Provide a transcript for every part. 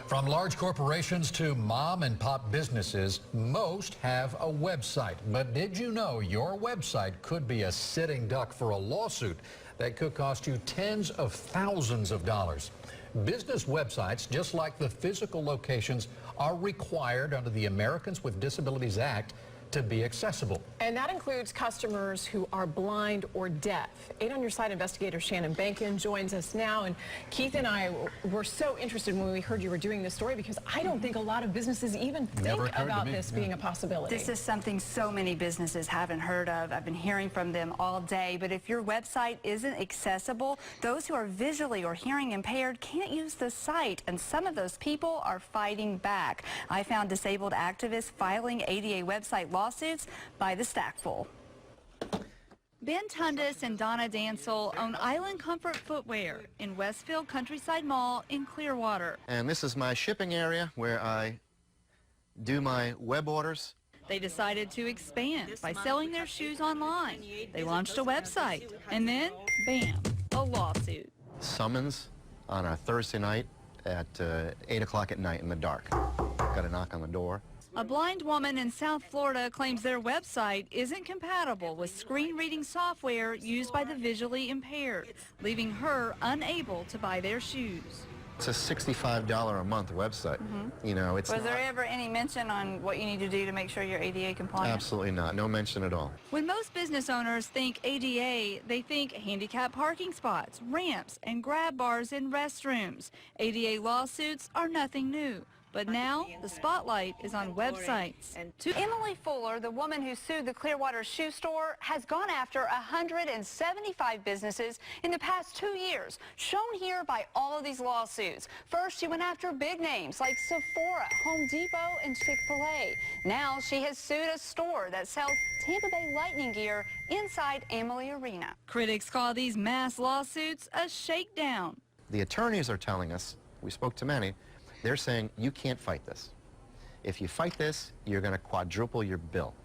From large corporations to mom and pop businesses, most have a website. But did you know your website could be a sitting duck for a lawsuit that could cost you tens of thousands of dollars? Business websites, just like the physical locations, are required under the Americans with Disabilities Act to be accessible. And that includes customers who are blind or deaf. 8 on Your Side investigator Shannon Bankin joins us now. And Keith and I were so interested when we heard you were doing this story, because I don't think a lot of businesses even think about this being a possibility. This is something so many businesses haven't heard of. I've been hearing from them all day. But if your website isn't accessible, those who are visually or hearing impaired can't use the site. And some of those people are fighting back. I found disabled activists filing ADA website lawsuits by the stackful. Ben Tundis and Donna Dansel own Island Comfort Footwear in Westfield Countryside Mall in Clearwater. And this is my shipping area where I do my web orders. They decided to expand by selling their shoes online. They launched a website, and then, bam, a lawsuit. Summons on a Thursday night at 8 o'clock at night in the dark. Got a knock on the door. A blind woman in South Florida claims their website isn't compatible with screen reading software used by the visually impaired, leaving her unable to buy their shoes. It's a $65 a month website. You know, it's Was there ever any mention on what you need to do to make sure you're ADA compliant? Absolutely not. No mention at all. When most business owners think ADA, they think handicap parking spots, ramps, and grab bars in restrooms. ADA lawsuits are nothing new. But now, the spotlight is on websites. Emily Fuller, the woman who sued the Clearwater shoe store, has gone after 175 businesses in the past 2 years, shown here by all of these lawsuits. First, she went after big names like Sephora, Home Depot, and Chick-fil-A. Now she has sued a store that sells Tampa Bay Lightning gear inside Amalie Arena. Critics call these mass lawsuits a shakedown. The attorneys are telling us, we spoke to many, they're saying you can't fight this. If you fight this, you're going to quadruple your bill.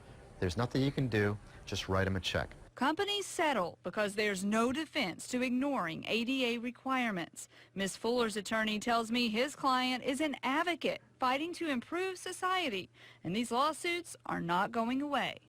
There's nothing you can do, just write them a check. Companies settle because there's no defense to ignoring ADA requirements. Ms. Fuller's attorney tells me his client is an advocate fighting to improve society, and these lawsuits are not going away.